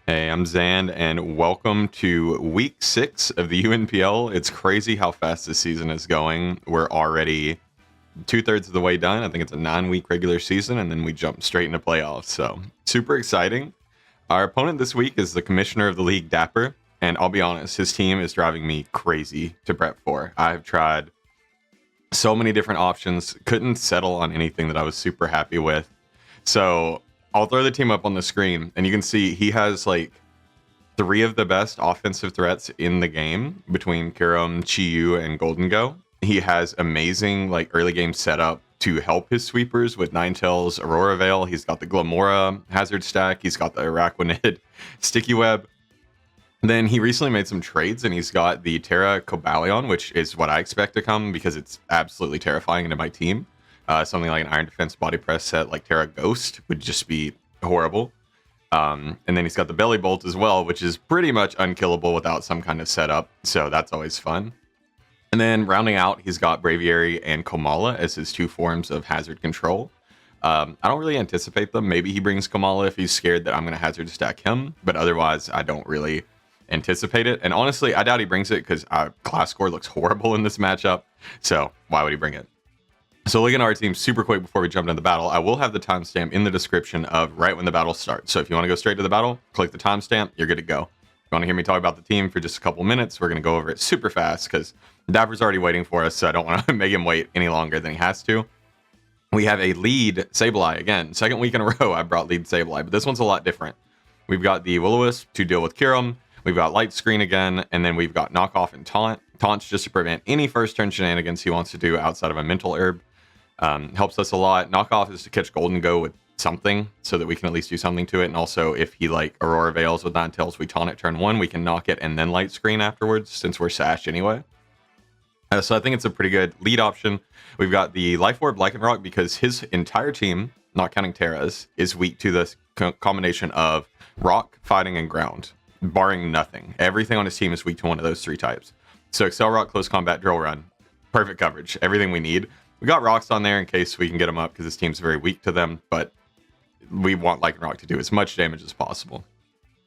Hey, I'm Zan, and welcome to week 6 of the UNPL. It's crazy how fast this season is going. We're already two-thirds of the way done. I think it's a 9-week regular season, and then we jump straight into playoffs. So, super exciting. Our opponent this week is the commissioner of the league, Dapper, and I'll be honest, his team is driving me crazy to prep for. I've tried so many different options, couldn't settle on anything that I was super happy with. So, I'll throw the team up on the screen, and you can see he has like 3 of the best offensive threats in the game between Kyurem, Chiyu, and Golden Go. He has amazing like early game setup to help his sweepers with Ninetales, Aurora Veil. He's got the Glamora hazard stack. He's got the Araquanid Sticky Web. Then he recently made some trades, and he's got the Terra Cobalion, which is what I expect to come because it's absolutely terrifying into my team. Something like an Iron Defense body press set like Terra Ghost would just be horrible. And then he's got the Belly Bolt as well, which is pretty much unkillable without some kind of setup. So that's always fun. And then rounding out, he's got Braviary and Komala as his 2 forms of hazard control. I don't really anticipate them. Maybe he brings Komala if he's scared that I'm going to hazard stack him. But otherwise, I don't really anticipate it. And honestly, I doubt he brings it because our class score looks horrible in this matchup. So why would he bring it? So looking at our team super quick before we jump into the battle, I will have the timestamp in the description of right when the battle starts. So if you want to go straight to the battle, click the timestamp, you're good to go. If you want to hear me talk about the team for just a couple minutes, we're going to go over it super fast because Dapper's already waiting for us, so I don't want to make him wait any longer than he has to. We have a lead Sableye again. Second week in a row I brought lead Sableye, but this one's a lot different. We've got the Will-O-Wisp to deal with Kyurem. We've got Light Screen again, and then we've got Knock Off and Taunt. Taunt's just to prevent any first turn shenanigans he wants to do outside of a Mental Herb. Helps us a lot. Knockoff is to catch Golden Go with something so that we can at least do something to it. And also, if he like Aurora Veils with Ninetales, we taunt it turn 1, we can knock it and then Light Screen afterwards since we're Sash anyway. So I think it's a pretty good lead option. We've got the Life Orb Lycanroc because his entire team, not counting Terra's, is weak to this combination of rock, fighting, and ground, barring nothing. Everything on his team is weak to one of those 3 types. So Excel Rock, Close Combat, Drill Run, perfect coverage, everything we need. We got rocks on there in case we can get them up because this team's very weak to them, but we want Lycanroc to do as much damage as possible.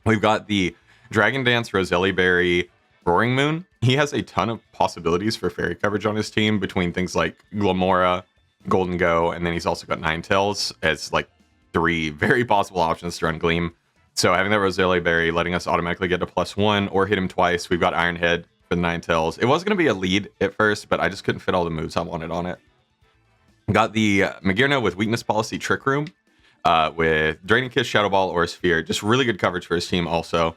We've got the Dragon Dance, Roselli Berry, Roaring Moon. He has a ton of possibilities for fairy coverage on his team between things like Glamora, Golden Go, and then he's also got Ninetales as like 3 very possible options to run Gleam. So having that Roselli Berry letting us automatically get to +1 or hit him twice. We've got Iron Head for the Ninetales. It was going to be a lead at first, but I just couldn't fit all the moves I wanted on it. Got the Magearna with Weakness Policy Trick Room with Draining Kiss, Shadow Ball, or Sphere. Just really good coverage for his team also.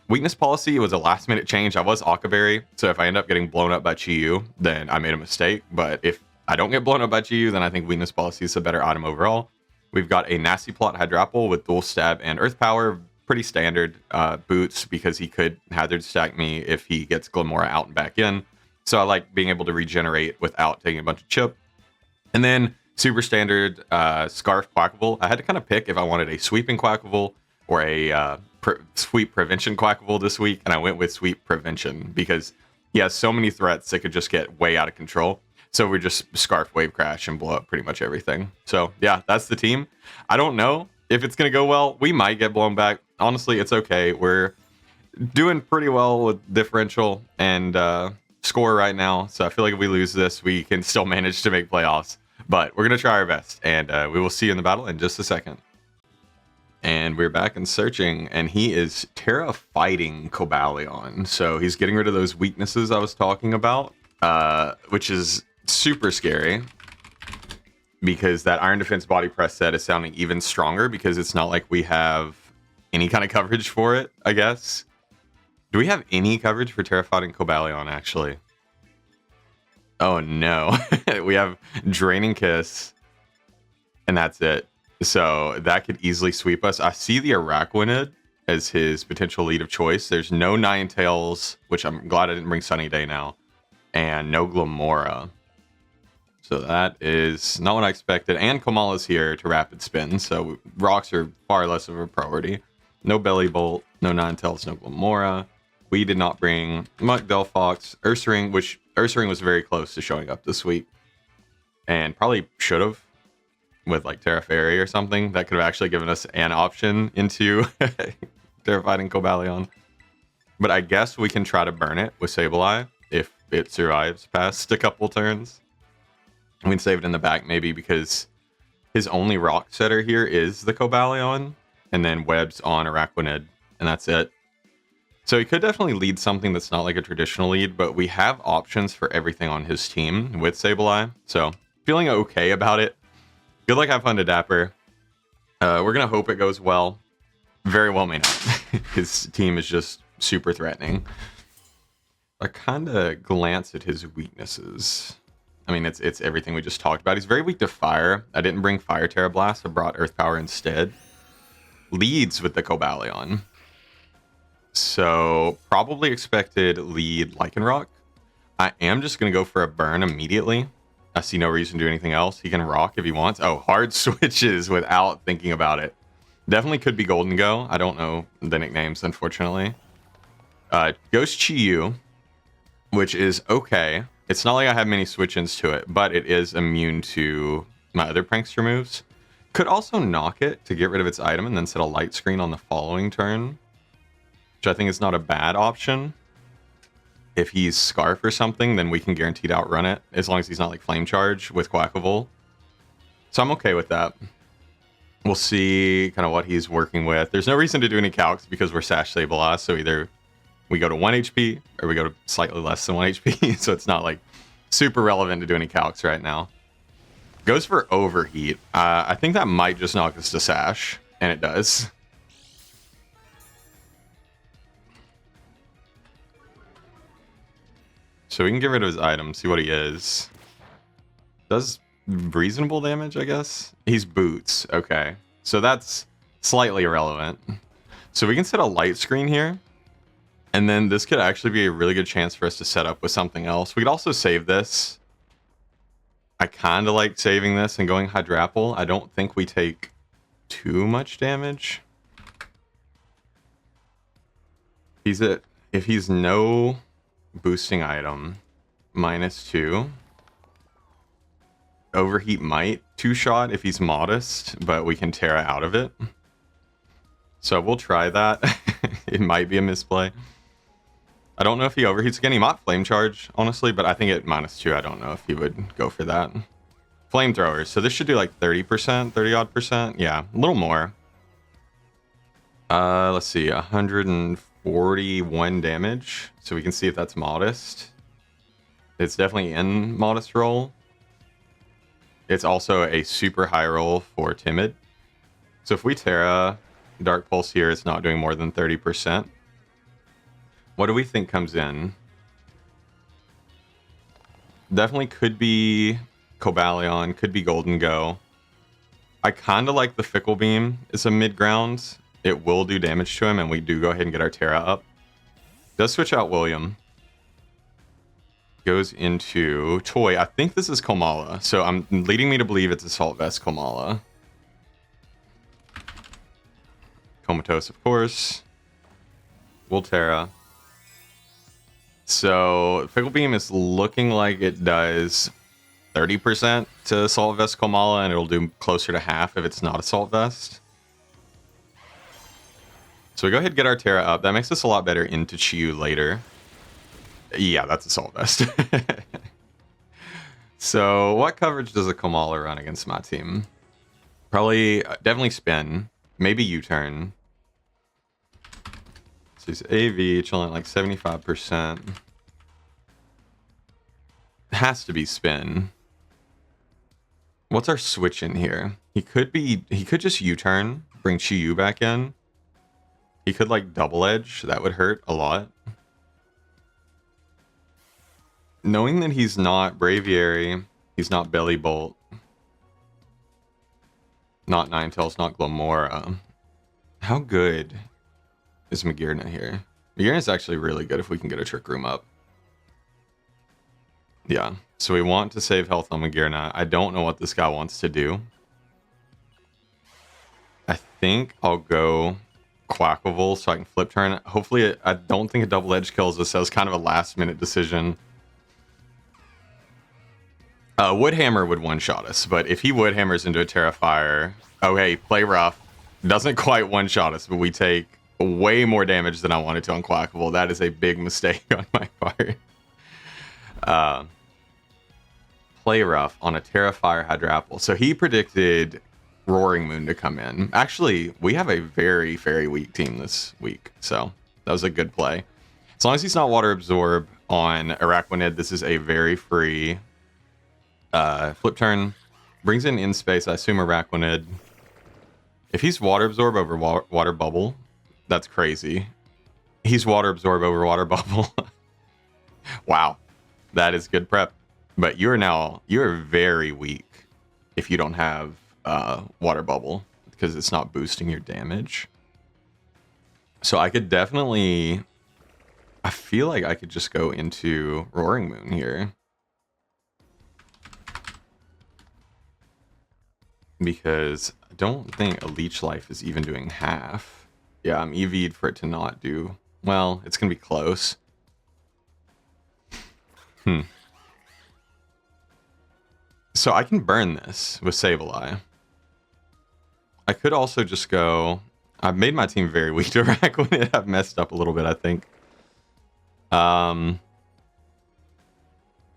Weakness Policy was a last minute change. I was Aquaberry, so if I end up getting blown up by Chiyu, then I made a mistake. But if I don't get blown up by Chiyu, then I think Weakness Policy is a better item overall. We've got a Nasty Plot Hydrapple with Dual Stab and Earth Power. Pretty standard boots because he could hazard stack me if he gets Glamora out and back in. So I like being able to regenerate without taking a bunch of chip. And then super standard Scarf Quaquaval. I had to kind of pick if I wanted a sweeping Quaquaval or a sweep prevention Quaquaval this week. And I went with sweep prevention because he has so many threats that could just get way out of control. So we just Scarf Wave Crash and blow up pretty much everything. So yeah, that's the team. I don't know if it's going to go well. We might get blown back. Honestly, it's okay. We're doing pretty well with differential and score right now. So I feel like if we lose this, we can still manage to make playoffs. But we're going to try our best. And we will see you in the battle in just a second. And we're back and searching. And he is Terra fighting Cobalion. So he's getting rid of those weaknesses I was talking about, which is super scary. Because that Iron Defense body press set is sounding even stronger because it's not like we have any kind of coverage for it, I guess. Do we have any coverage for Terra fighting Cobalion, actually? Oh, no. We have Draining Kiss, and that's it. So that could easily sweep us. I see the Araquanid as his potential lead of choice. There's no Ninetales, which I'm glad I didn't bring Sunny Day now, and no Glamora. So that is not what I expected. And Komala's here to rapid spin, so rocks are far less of a priority. No Belly Bolt, no Ninetales, no Glamora. We did not bring Muck, Delphox, Ursaring, which Ursaring was very close to showing up this week. And probably should have with like Terra Fairy or something. That could have actually given us an option into Terrifying Cobalion. But I guess we can try to burn it with Sableye if it survives past a couple turns. We can save it in the back maybe because his only rock setter here is the Cobalion, and then webs on Araquanid, and that's it. So he could definitely lead something that's not like a traditional lead, but we have options for everything on his team with Sableye, so feeling okay about it. Good luck, have fun to Dapper. We're going to hope it goes well. Very well may not. His team is just super threatening. I kind of glance at his weaknesses. I mean, it's everything we just talked about. He's very weak to fire. I didn't bring Fire Terra Blast. I brought Earth Power instead. Leads with the Cobalion. So probably expected lead Lycanroc. I am just going to go for a burn immediately. I see no reason to do anything else. He can rock if he wants. Oh, hard switches without thinking about it. Definitely could be Golden Go. I don't know the nicknames, unfortunately. Goes Chi-Yu, which is okay. It's not like I have many switch-ins to it, but it is immune to my other prankster moves. Could also knock it to get rid of its item and then set a light screen on the following turn, which I think is not a bad option. If he's Scarf or something, then we can guaranteed outrun it, as long as he's not like Flame Charge with Quaquaval. So I'm okay with that. We'll see kind of what he's working with. There's no reason to do any calcs because we're Sash Sableye, so either we go to 1 HP or we go to slightly less than 1 HP, so it's not like super relevant to do any calcs right now. Goes for Overheat. I think that might just knock us to Sash, and it does. So we can get rid of his item, see what he is. Does reasonable damage, I guess? He's Boots, okay. So that's slightly irrelevant. So we can set a light screen here. And then this could actually be a really good chance for us to set up with something else. We could also save this. I kind of like saving this and going Hydrapple. I don't think we take too much damage. If he's no boosting item, -2. Overheat might two-shot if he's modest, but we can Terra out of it. So we'll try that. It might be a misplay. I don't know if he overheats again. He might Flame Charge, honestly, but I think at -2, I don't know if he would go for that. Flamethrowers. So this should do like 30%, 30-odd%. Yeah, a little more. Let's see, 141 damage. So we can see if that's modest. It's definitely in modest roll. It's also a super high roll for Timid. So if we Terra Dark Pulse here, it's not doing more than 30%. What do we think comes in? Definitely could be Cobalion, could be Golden Go. I kind of like the Fickle Beam. It's a mid-ground. It will do damage to him, and we do go ahead and get our Terra up. Does switch out William. Goes into Toy. I think this is Komala, so I'm leading me to believe it's Assault Vest Komala. Comatose, of course. We'll Terra. So Fickle Beam is looking like it does 30% to Assault Vest Komala, and it'll do closer to half if it's not Assault Vest. So we go ahead and get our Terra up. That makes us a lot better into Chi-Yu later. Yeah, that's Assault Vest. So what coverage does a Komala run against my team? Probably, definitely Spin. Maybe U-Turn. So he's AV, chilling at like 75%. Has to be Spin. What's our switch in here? He could just U-Turn, bring Chi-Yu back in. He could like Double Edge, that would hurt a lot. Knowing that he's not Braviary, he's not Belly Bolt, not Ninetales, not Glamora. How good is Magearna here? Magearna is actually really good if we can get a Trick Room up. Yeah, so we want to save health on Magearna. I don't know what this guy wants to do. I think I'll go Quaquaval so I can flip turn. Hopefully, I don't think a double edge kills us. That was kind of a last minute decision. Woodhammer would one-shot us, but if he Woodhammers into a Terra Fire, okay, play rough. Doesn't quite one-shot us, but we take way more damage than I wanted to on Quaquaval. That is a big mistake on my part. Play rough on a Terrafire Hydrapple. So he predicted Roaring Moon to come in. Actually, we have a very, very weak team this week. So that was a good play. As long as he's not Water Absorb on Araquanid, this is a very free flip turn. Brings in space, I assume Araquanid. If he's Water Absorb over Water Bubble, that's crazy. He's Water Absorb over Water Bubble. Wow. That is good prep. But you're very weak if you don't have Water Bubble, because it's not boosting your damage. So I could definitely... I feel like I could just go into Roaring Moon here. Because I don't think a Leech Life is even doing half. Yeah, I'm EV'd for it to not do... Well, it's going to be close. So I can burn this with Sableye. I could also just go... I've made my team very weak to Araquanid. I've messed up a little bit, I think.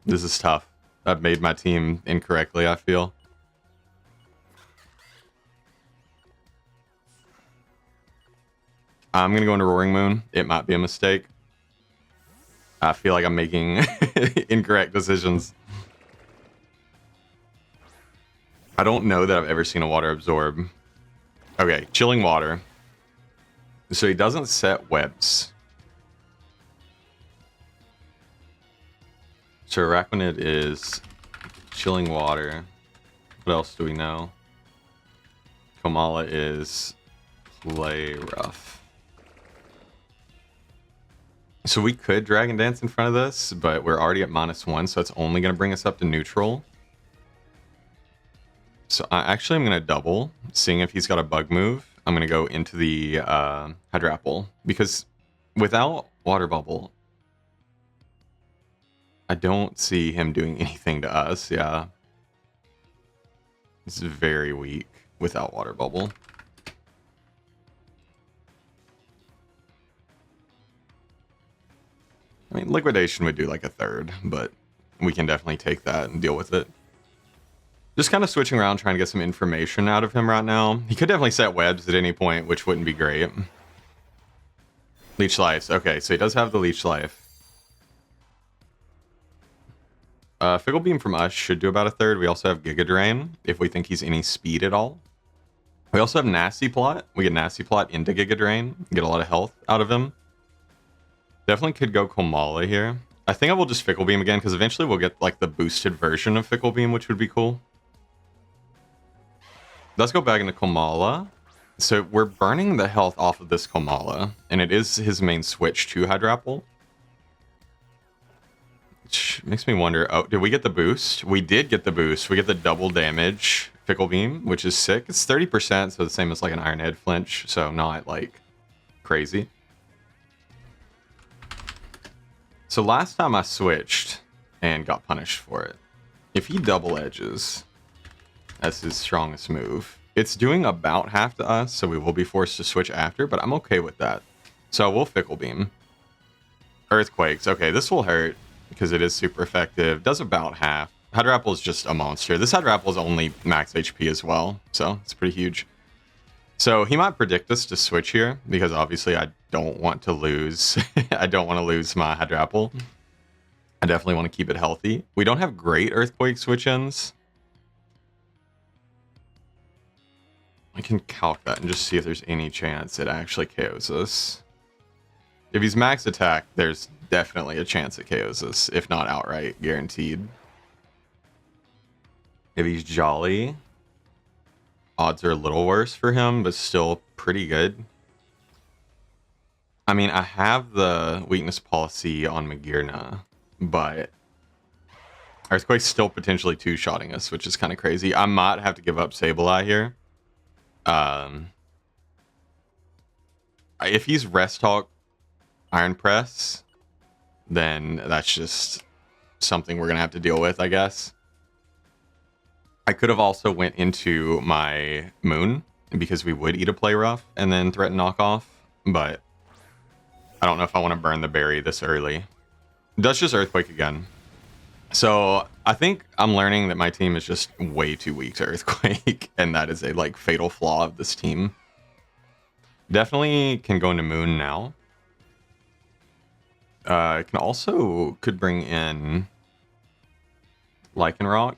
This is tough. I've made my team incorrectly, I feel. I'm going to go into Roaring Moon. It might be a mistake. I feel like I'm making incorrect decisions. I don't know that I've ever seen a Water Absorb. Okay, Chilling Water. So he doesn't set webs. So Araquanid is Chilling Water. What else do we know? Komala is Play Rough. So we could Dragon Dance in front of this, but we're already at -1, so it's only going to bring us up to neutral. So actually I'm going to double, seeing if he's got a bug move. I'm going to go into the Hydrapple, because without Water Bubble, I don't see him doing anything to us. Yeah. It's very weak without Water Bubble. I mean, Liquidation would do like a third, but we can definitely take that and deal with it. Just kind of switching around, trying to get some information out of him right now. He could definitely set webs at any point, which wouldn't be great. Leech Life. Okay, so he does have the Leech Life. Fickle Beam from us should do about a third. We also have Giga Drain, if we think he's any speed at all. We also have Nasty Plot. We get Nasty Plot into Giga Drain. Get a lot of health out of him. Definitely could go Komala here. I think I will just Fickle Beam again, because eventually we'll get like the boosted version of Fickle Beam, which would be cool. Let's go back into Komala. So we're burning the health off of this Komala, and it is his main switch to Hydrapple. Which makes me wonder, oh, did we get the boost? We did get the boost. We get the double damage Fickle Beam, which is sick. It's 30%, so the same as like an Iron Head flinch, so not like crazy. So last time I switched and got punished for it. If he double edges, that's his strongest move. It's doing about half to us, so we will be forced to switch after, but I'm okay with that. So we'll Fickle Beam. Earthquakes. Okay, this will hurt because it is super effective. Does about half. Hydrapple is just a monster. This Hydrapple is only max HP as well, so it's pretty huge. So he might predict us to switch here, because obviously I don't want to lose. I don't want to lose my Hydrapple. I definitely want to keep it healthy. We don't have great Earthquake switch-ins. I can calc that and just see if there's any chance it actually KOs us. If he's max attack, there's definitely a chance it KOs us, if not outright guaranteed. If he's Jolly, odds are a little worse for him, but still pretty good. I mean, I have the weakness policy on Magearna, but Earthquake's still potentially two-shotting us, which is kind of crazy. I might have to give up Sableye here. If he's Rest Hawk Iron Press, then that's just something we're going to have to deal with, I guess. I could have also went into my Moon, because we would eat a Play Rough and then threaten knockoff. but I don't know if I want to burn the berry this early. Does just Earthquake again. So I think I'm learning that my team is just way too weak to Earthquake, and that is a like fatal flaw of this team. Definitely can go into Moon now. Can also could bring in Lycanroc,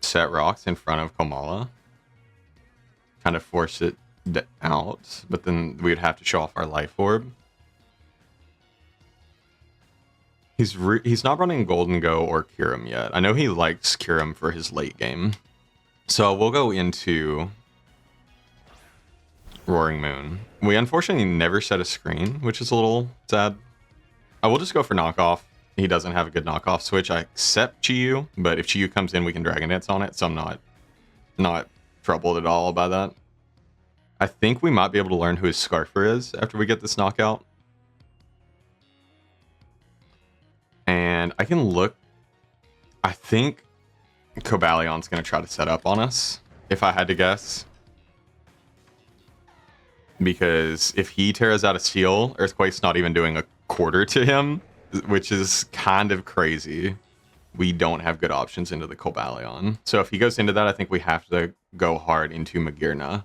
set rocks in front of Komala, kind of force it out, but then we'd have to show off our Life Orb. He's not running Golden Go or Kyurem yet. I know he likes Kyurem for his late game. So we'll go into Roaring Moon. We unfortunately never set a screen, which is a little sad. I will just go for knockoff. He doesn't have a good knockoff switch. I accept Chiyu, but if Chiyu comes in, we can Dragon Dance on it, so I'm not troubled at all by that. I think we might be able to learn who his Scarfer is after we get this knockout. And I can look. I think Cobalion's going to try to set up on us, if I had to guess. Because if he tears out a Steel, Earthquake's not even doing a quarter to him, which is kind of crazy. We don't have good options into the Cobalion. So if he goes into that, I think we have to go hard into Magearna.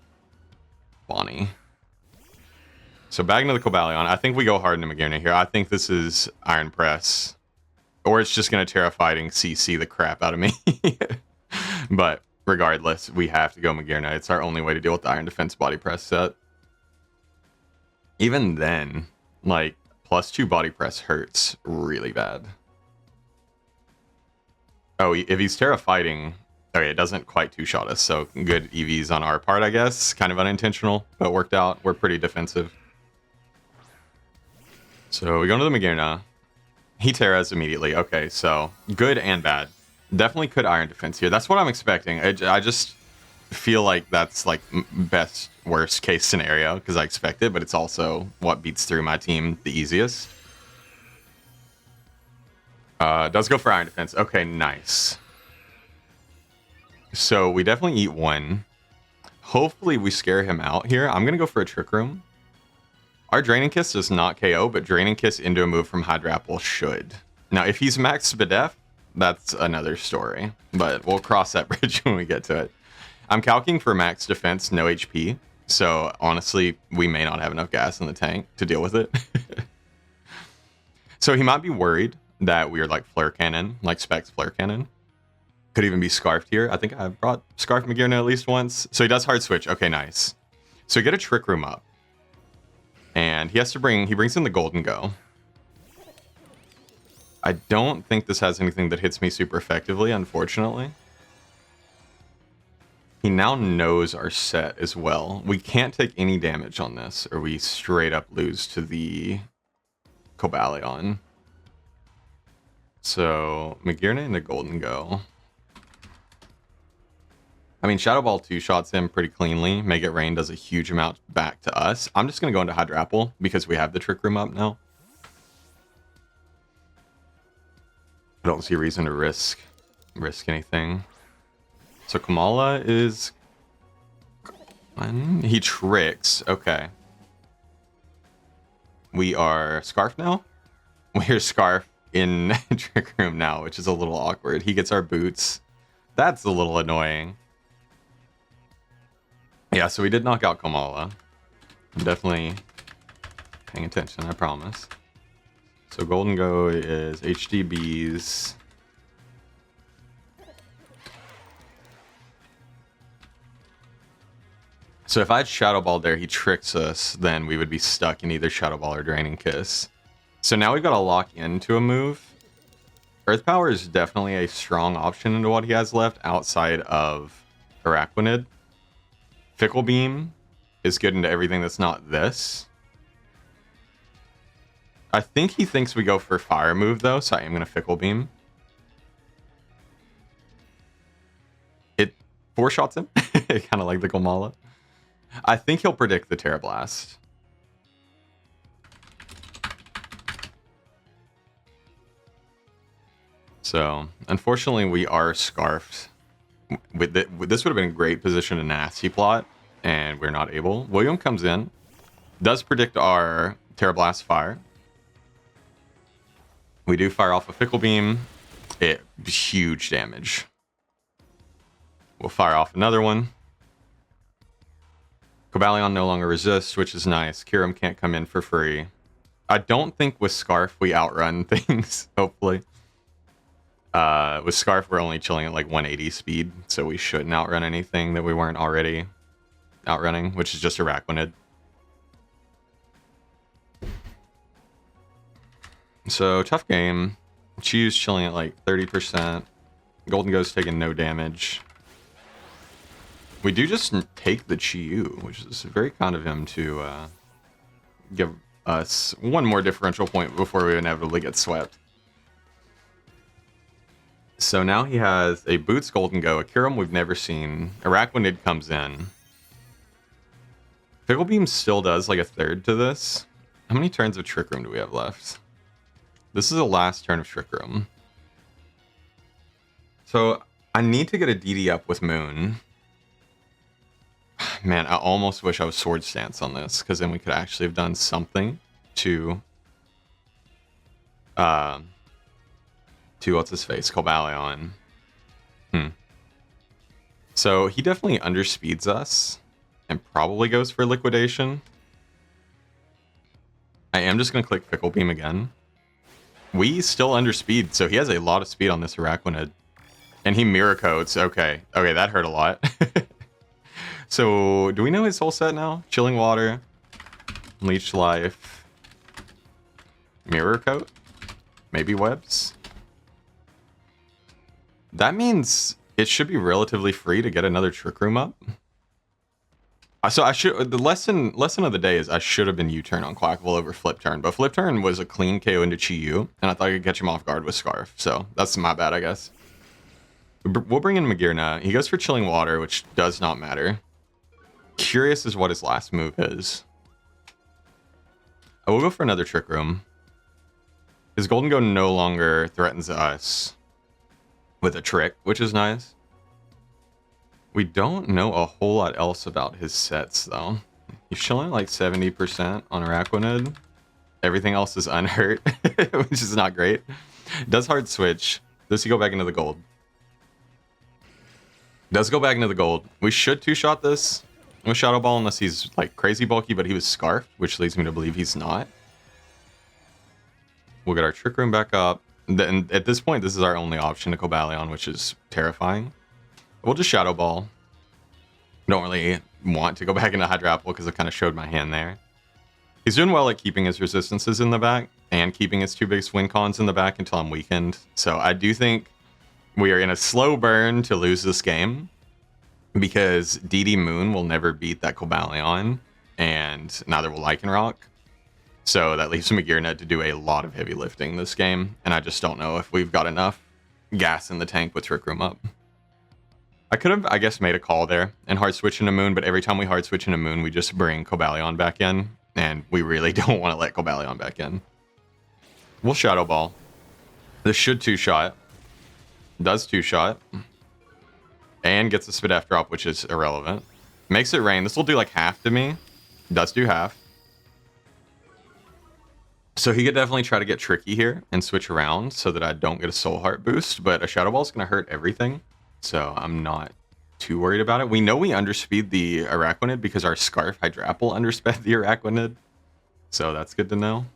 Bonnie. So back into the Cobalion. I think we go hard into Magearna here. I think this is Iron Press. Or it's just going to Terra Fighting CC the crap out of me. But regardless, we have to go Magearna. It's our only way to deal with the Iron Defense Body Press set. Even then, like, +2 Body Press hurts really bad. Oh, if he's Terra Fighting... Okay, it doesn't quite two-shot us, so good EVs on our part, I guess. Kind of unintentional, but worked out. We're pretty defensive. So we go into the Magearna. He Terras immediately. Okay, so good and bad. Definitely could Iron Defense here. That's what I'm expecting. I just feel like that's like best worst case scenario because I expect it, but it's also what beats through my team the easiest. Does go for Iron Defense. Okay, nice. So we definitely eat one. Hopefully we scare him out here. I'm going to go for a Trick Room. Our Draining Kiss does not KO, but Draining Kiss into a move from Hydrapple should. Now, if he's max Spadef, that's another story. But we'll cross that bridge when we get to it. I'm calcing for max defense, no HP. So, honestly, we may not have enough gas in the tank to deal with it. So he might be worried that we are like Flare Cannon, like Specs Flare Cannon. Could even be Scarfed here. I think I brought Scarf Magearna at least once. So he does Hard Switch. Okay, nice. So get a Trick Room up. And he brings in the Golden Go. I don't think this has anything that hits me super effectively, unfortunately. He now knows our set as well. We can't take any damage on this, or we straight up lose to the Cobalion. So, Magearna and the Golden Go. I mean, Shadow Ball 2-shots him pretty cleanly. Make It Rain does a huge amount back to us. I'm just going to go into Hydrapple because we have the Trick Room up now. I don't see a reason to risk anything. So Komala is... He tricks. Okay. We are Scarf now? We're Scarf in Trick Room now, which is a little awkward. He gets our boots. That's a little annoying. Yeah, so we did knock out Komala. I'm definitely paying attention, I promise. So Golden Go is HDBs. So if I had Shadow Ball there, he tricks us, then we would be stuck in either Shadow Ball or Draining Kiss. So now we've got to lock into a move. Earth Power is definitely a strong option into what he has left outside of Araquanid. Fickle Beam is good into everything that's not this. I think he thinks we go for Fire move though, so I am going to Fickle Beam. It 4-shots him, kind of like the Komala. I think he'll predict the Terra Blast. So, unfortunately, we are Scarfed. With this would have been a great position to Nasty Plot, and we're not able. William comes in. Does predict our Terra Blast fire. We do fire off a Fickle Beam. It huge damage. We'll fire off another one. Cobalion no longer resists, which is nice. Kyurem can't come in for free. I don't think with Scarf we outrun things, hopefully. With Scarf, we're only chilling at like 180 speed, so we shouldn't outrun anything that we weren't already outrunning, which is just Araquanid. So, tough game. Chiyu's chilling at like 30%. Golden Ghost's taking no damage. We do just take the Chiyu, which is very kind of him to give us one more differential point before we inevitably get swept. So now he has a Boots Golden Go, a Kyurem we've never seen. Araquanid comes in. Fickle Beam still does like a third to this. How many turns of Trick Room do we have left? This is the last turn of Trick Room. So I need to get a DD up with Moon. Man, I almost wish I was Sword Stance on this, because then we could actually have done something to what's his face, Cobalion. So he definitely underspeeds us and probably goes for liquidation. I am just gonna click Fickle Beam again. We still underspeed, so he has a lot of speed on this Araquanid. And he Mirror Coats. Okay, that hurt a lot. So, do we know his whole set now? Chilling Water, Leech Life, Mirror Coat, maybe Webs. That means it should be relatively free to get another Trick Room up. So the lesson of the day is I should have been U-turn on Quaquaval over Flip Turn, but Flip Turn was a clean KO into Chiyu, and I thought I could catch him off guard with Scarf. So that's my bad, I guess. We'll bring in Magearna. He goes for Chilling Water, which does not matter. Curious as what his last move is. I will go for another Trick Room. His Golden Go no longer threatens us with a trick, which is nice. We don't know a whole lot else about his sets, though. He's chilling like 70% on Araquanid. Everything else is unhurt, which is not great. Does hard switch. Does he go back into the gold? Does go back into the gold. We should two-shot this with Shadow Ball unless he's like crazy bulky, but he was Scarfed, which leads me to believe he's not. We'll get our Trick Room back up. Then at this point, this is our only option to Cobalion, which is terrifying. We'll just Shadow Ball. Don't really want to go back into Hydrapple because I kind of showed my hand there. He's doing well at keeping his resistances in the back and keeping his two biggest wincons in the back until I'm weakened. So I do think we are in a slow burn to lose this game because DD Moon will never beat that Cobalion, and neither will Lycanroc. So that leaves Magearna to do a lot of heavy lifting this game, and I just don't know if we've got enough gas in the tank with Trick Room up. I could have, I guess, made a call there and hard switch into Moon, but every time we hard switch into Moon, we just bring Cobalion back in, and we really don't want to let Cobalion back in. We'll Shadow Ball. This should two-shot. Does two-shot. And gets a Spidef drop, which is irrelevant. Makes it rain. This will do like half to me. Does do half. So he could definitely try to get tricky here and switch around so that I don't get a Soul Heart boost, but a Shadow Ball is going to hurt everything. So I'm not too worried about it. We know we underspeed the Araquanid because our Scarf Hydrapple undersped the Araquanid. So that's good to know.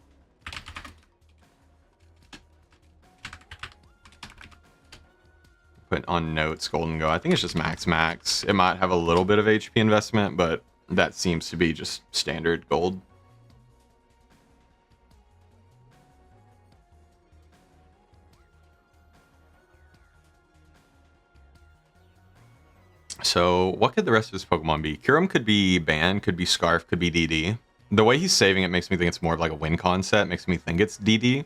Put on notes, Golden Go. I think it's just max. It might have a little bit of HP investment, but that seems to be just standard gold. So what could the rest of his Pokemon be? Kyurem could be Ban, could be Scarf, could be DD. The way he's saving it makes me think it's more of like a wincon set. Makes me think it's DD.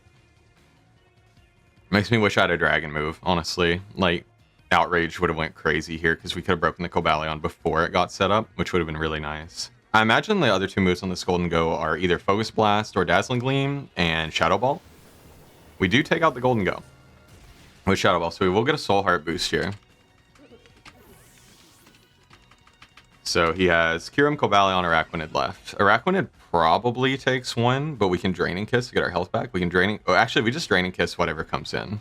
Makes me wish I had a Dragon move, honestly. Like, Outrage would have went crazy here because we could have broken the Cobalion before it got set up, which would have been really nice. I imagine the other two moves on this Golden Go are either Focus Blast or Dazzling Gleam and Shadow Ball. We do take out the Golden Go with Shadow Ball, so we will get a Soul Heart boost here. So he has Kyurem, Cobalion, Araquanid left. Araquanid probably takes one, but we can Draining Kiss to get our health back. We can Draining... Oh, actually, we just Draining Kiss whatever comes in.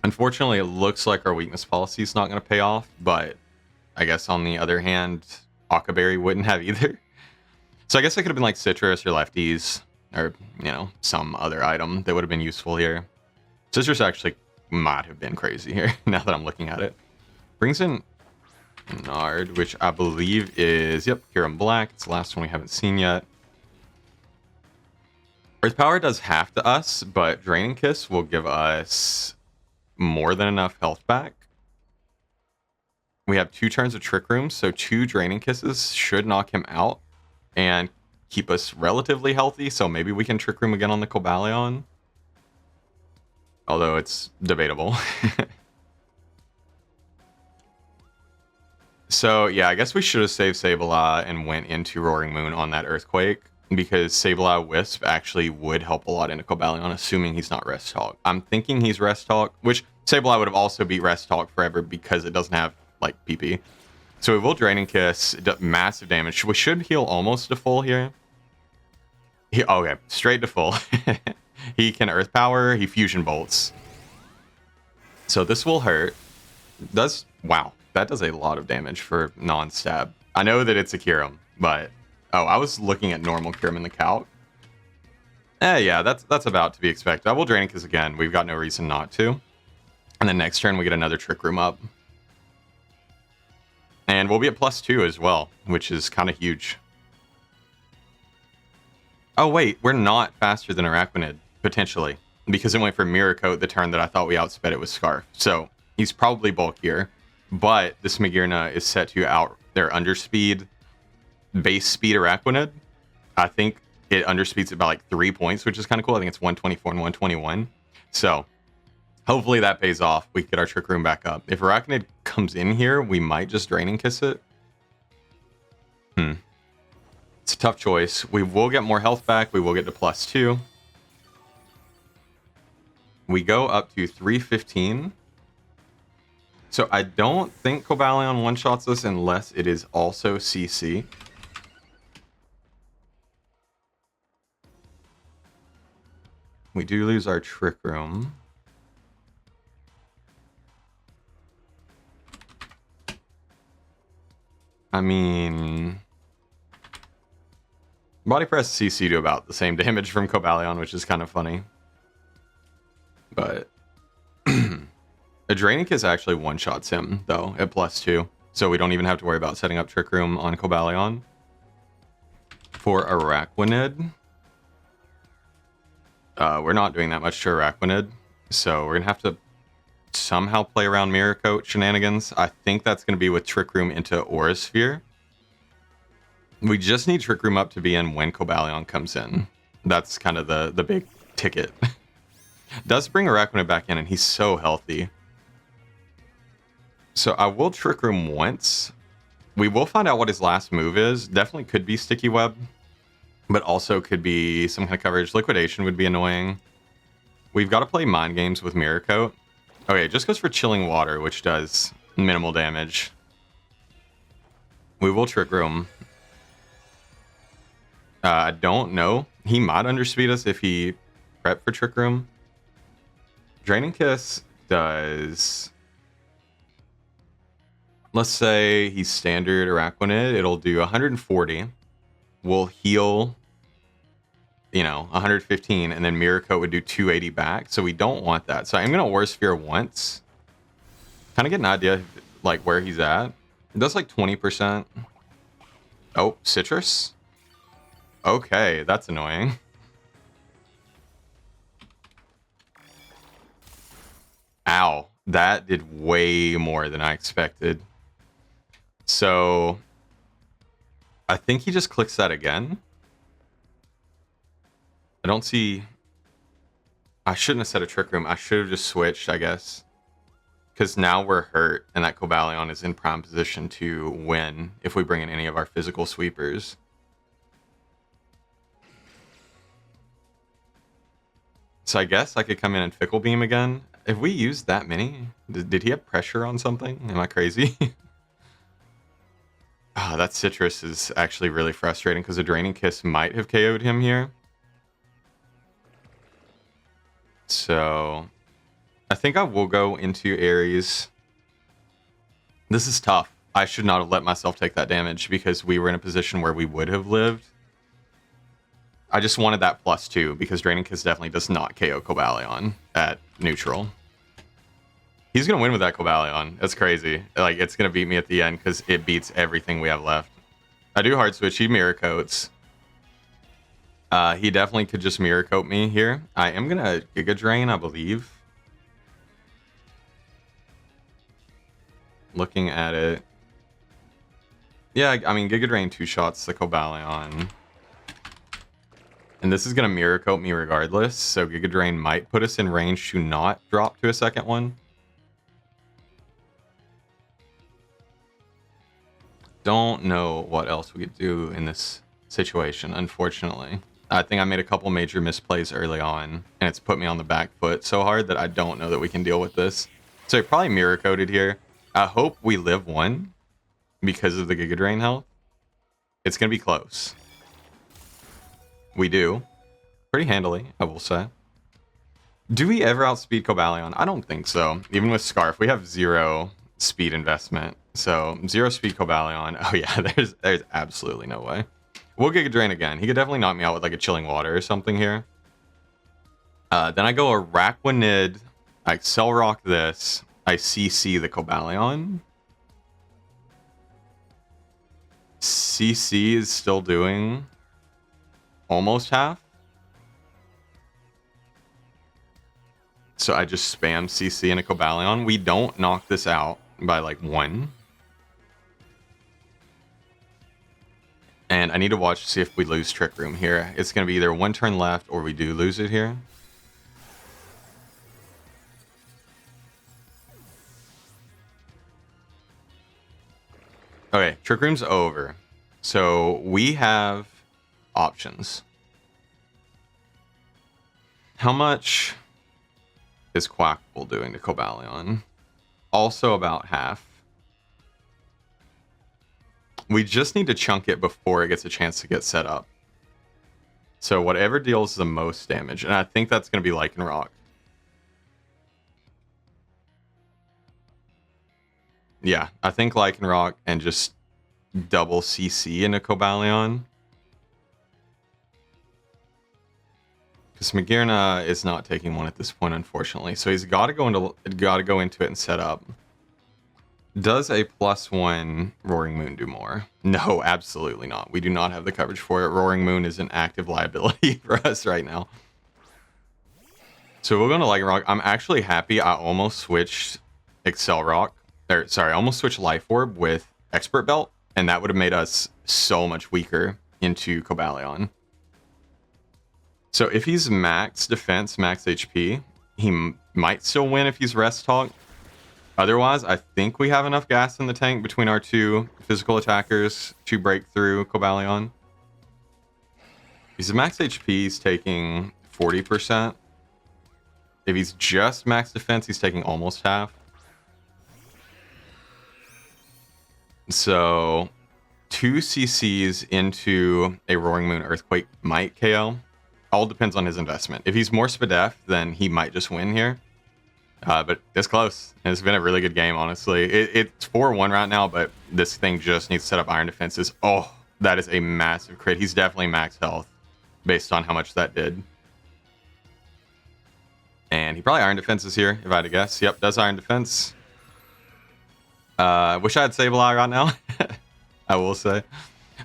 Unfortunately, it looks like our weakness policy is not going to pay off, but I guess on the other hand, Akaberry wouldn't have either. So I guess it could have been like Citrus or Lefties, or, you know, some other item that would have been useful here. Citrus actually might have been crazy here, now that I'm looking at it. Brings in Nard, which I believe is, yep, Kyurem Black. It's the last one we haven't seen yet. Earth Power does half to us, but Draining Kiss will give us more than enough health back. We have 2 turns of Trick Room, so 2 Draining Kisses should knock him out and keep us relatively healthy, so maybe we can Trick Room again on the Cobalion. Although it's debatable. So, yeah, I guess we should have saved Sableye and went into Roaring Moon on that Earthquake, because Sableye Wisp actually would help a lot into Cobalion, assuming he's not Rest Talk. I'm thinking he's Rest Talk, which Sableye would have also beat Rest Talk forever because it doesn't have, like, PP. So we will Draining Kiss, massive damage. We should heal almost to full here. Okay, straight to full. He can Earth Power, he Fusion Bolts. So this will hurt. Wow, that does a lot of damage for non-stab. I know that it's a Kyurem, but... Oh, I was looking at normal Kyurem in the calc. Yeah, that's about to be expected. I will Draining Kiss again. We've got no reason not to. And then next turn we get another Trick Room up. And we'll be at +2 as well, which is kind of huge. Oh wait, we're not faster than Araquanid, potentially. Because it went for Mirror Coat the turn that I thought we outsped it with Scarf. So he's probably bulkier. But this Magearna is set to out their underspeed base speed Araquanid. I think it underspeeds it by like 3 points, which is kind of cool. I think it's 124 and 121. So hopefully that pays off. We get our Trick Room back up. If Araquanid comes in here, we might just Draining Kiss it. It's a tough choice. We will get more health back. We will get to +2. We go up to 315. So I don't think Cobalion one-shots us unless it is also CC. We do lose our Trick Room. I mean... Body Press CC do about the same damage from Cobalion, which is kind of funny. But... A Draining Kiss actually one-shots him, though, at +2. So we don't even have to worry about setting up Trick Room on Cobalion. For Araquanid... we're not doing that much to Araquanid, so we're going to have to somehow play around Mirror Coat shenanigans. I think that's going to be with Trick Room into Aura Sphere. We just need Trick Room up to be in when Cobalion comes in. That's kind of the big ticket. Does bring Araquanid back in, and he's so healthy. So I will Trick Room once. We will find out what his last move is. Definitely could be Sticky Web. But also could be some kind of coverage. Liquidation would be annoying. We've got to play Mind Games with Mirror Coat. Okay, it just goes for Chilling Water, which does minimal damage. We will Trick Room. I don't know. He might underspeed us if he prep for Trick Room. Draining Kiss does... Let's say he's standard Araquanid. It'll do 140. We'll heal, you know, 115, and then Mirror Coat would do 280 back. So we don't want that. So I'm going to Aura Sphere once. Kind of get an idea of, like, where he's at. It does like 20%. Oh, Citrus? Okay, that's annoying. Ow. That did way more than I expected. So... I think he just clicks that again. I don't see... I shouldn't have set a Trick Room. I should have just switched, I guess. Because now we're hurt, and that Cobalion is in prime position to win if we bring in any of our physical sweepers. So I guess I could come in and Fickle Beam again. If we used that many, did he have pressure on something? Am I crazy? Ah, that citrus is actually really frustrating because a Draining Kiss might have KO'd him here. So I think I will go into Aries. This is tough. I should not have let myself take that damage because we were in a position where we would have lived. I just wanted that +2 because Draining Kiss definitely does not KO Cobalion at neutral. He's going to win with that Cobalion. That's crazy. Like, it's going to beat me at the end because it beats everything we have left. I do hard switch. He Mirror Coats. He definitely could just Mirror Coat me here. I am going to Giga Drain, I believe. Looking at it. Yeah, I mean, Giga Drain 2 shots the Cobalion. And this is going to Mirror Coat me regardless. So Giga Drain might put us in range to not drop to a second one. Don't know what else we could do in this situation, unfortunately. I think I made a couple major misplays early on, and it's put me on the back foot so hard that I don't know that we can deal with this. So he probably Mirror Coated here. I hope we live one because of the Giga Drain health. It's going to be close. We do. Pretty handily, I will say. Do we ever outspeed Cobalion? I don't think so. Even with Scarf, we have 0 speed investment. So 0 speed Cobalion. Oh yeah, there's absolutely no way. We'll Giga Drain again. He could definitely knock me out with like a Chilling Water or something here. Then I go Araquanid. I Cell Rock this. I CC the Cobalion. CC is still doing almost half. So I just spam CC and a Cobalion. We don't knock this out by like 1. And I need to watch to see if we lose Trick Room here. It's going to be either 1 turn left or we do lose it here. Okay, Trick Room's over. So we have options. How much is Quaquaval doing to Cobalion? Also about half. We just need to chunk it before it gets a chance to get set up. So whatever deals the most damage, and I think that's going to be Lycanroc. Yeah, I think Lycanroc and just double CC into Cobalion. Because Magearna is not taking one at this point, unfortunately. So he's got to go into it and set up. Does a +1 Roaring Moon do more? No, absolutely not. We do not have the coverage for it. Roaring Moon is an active liability for us right now. So we're going to Lycanroc. I'm actually happy I almost switched Accelerock. Sorry, I almost switched Life Orb with Expert Belt, and that would have made us so much weaker into Cobalion. So if he's max defense, max HP, he might still win if he's Rest Talk. Otherwise, I think we have enough gas in the tank between our 2 physical attackers to break through Cobalion. He's max HP, he's taking 40%. If he's just max defense, he's taking almost half. So 2 CCs into a Roaring Moon Earthquake might KO. All depends on his investment. If he's more Spadef, then he might just win here. But it's close. It's been a really good game, honestly. It's 4-1 right now, but this thing just needs to set up Iron Defenses. Oh, that is a massive crit. He's definitely max health based on how much that did. And he probably Iron Defenses here, if I had to guess. Yep, does Iron Defense. Wish I had Sableye right now. I will say.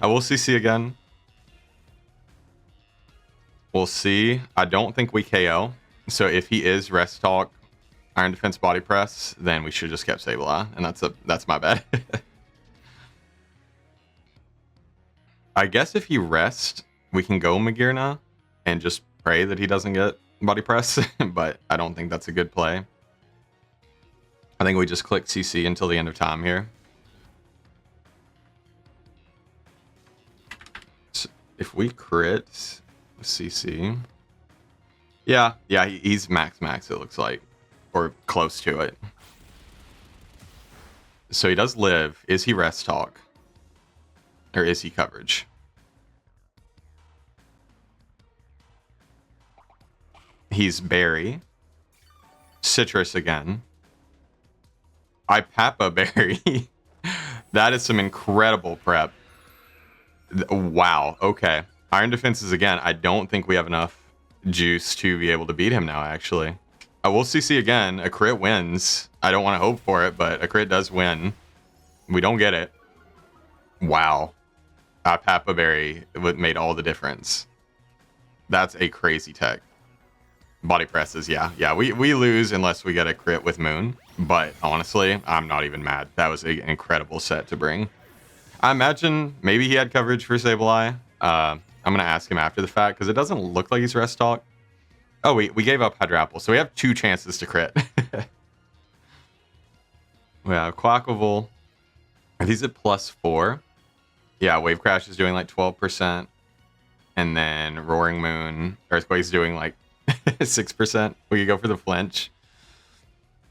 I will CC again. We'll see. I don't think we KO. So if he is Rest Talk, Iron Defense, Body Press, then we should just kept Sableye, and that's my bad. I guess if he Rest, we can go Magearna and just pray that he doesn't get Body Press, but I don't think that's a good play. I think we just click CC until the end of time here. So if we crit CC, yeah, he's max, it looks like. or close to it. So he does live. Is he rest talk? Or is he coverage? He's berry. Citrus again. Ipapa berry. That is some incredible prep. Wow. Okay. Iron defenses again. I don't think we have enough juice to be able to beat him now, actually. We'll CC again. A crit wins. I don't want to hope for it, but a crit does win. We don't get it. Wow. Papa Berry made all the difference. That's a crazy tech. Body presses, yeah. Yeah, we lose unless we get a crit with Moon. But honestly, I'm not even mad. That was an incredible set to bring. I imagine maybe he had coverage for Sableye. I'm going to ask him after the fact because it doesn't look like he's rest talk. Oh, we gave up Hydrapple, so we have 2 chances to crit. We have Quaquaval. Are these at +4? Yeah, Wave Crash is doing like 12%. And then Roaring Moon, Earthquake's doing like 6%. We could go for the flinch.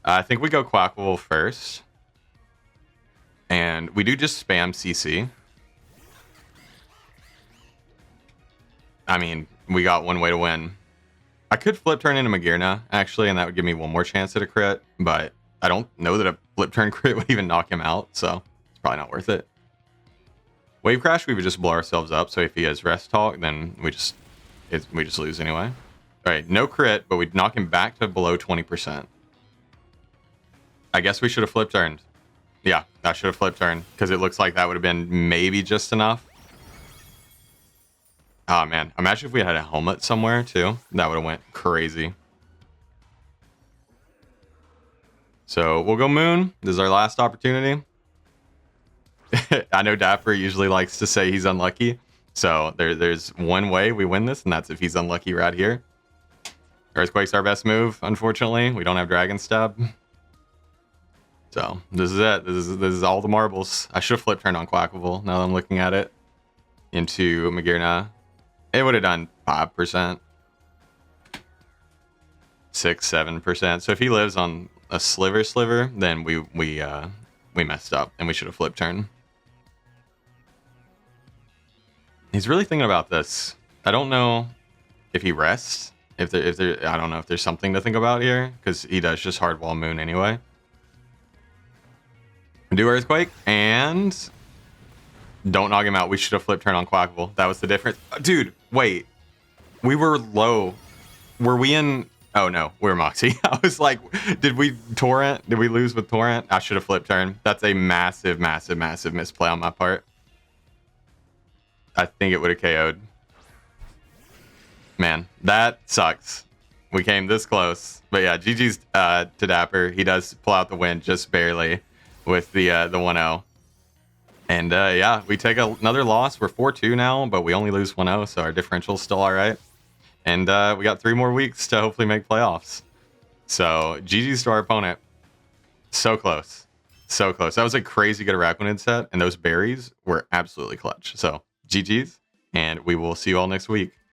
I think we go Quaquaval first. And we do just spam CC. I mean, we got one way to win. I could flip turn into Magearna, actually, and that would give me one more chance at a crit. But I don't know that a flip turn crit would even knock him out, so it's probably not worth it. Wave Crash, we would just blow ourselves up. So if he has rest talk, then we just lose anyway. All right, no crit, but we'd knock him back to below 20%. I guess we should have flip turned. Yeah, I should have flip turned because it looks like that would have been maybe just enough. Oh man, imagine if we had a helmet somewhere too. That would have went crazy. So we'll go Moon. This is our last opportunity. I know Dapper usually likes to say he's unlucky. So there's one way we win this, and that's if he's unlucky right here. Earthquake's our best move, unfortunately. We don't have Dragon Stab. So this is it. This is all the marbles. I should have flip turned on Quaquaval now that I'm looking at it. Into Magearna. It would have done 5%. 6-7%. So if he lives on a sliver, then we messed up and we should have flip turned. He's really thinking about this. I don't know if he rests. If there I don't know if there's something to think about here because he does just hard wall Moon anyway. Do Earthquake and don't knock him out. We should have flip turn on Quaquaval. That was the difference. Dude, wait. We were low. Were we in? Oh no, we were Moxie. I was like, did we Torrent? Did we lose with Torrent? I should have flip turn. That's a massive misplay on my part. I think it would have KO'd. Man, that sucks. We came this close. But yeah, GG's to Dapper. He does pull out the win just barely with the 1-0. And yeah, we take another loss. We're 4-2 now, but we only lose 1-0, so our differential's still all right. And we got 3 more weeks to hopefully make playoffs. So GG's to our opponent. So close. So close. That was a crazy good Araquanid set, and those berries were absolutely clutch. So GG's, and we will see you all next week.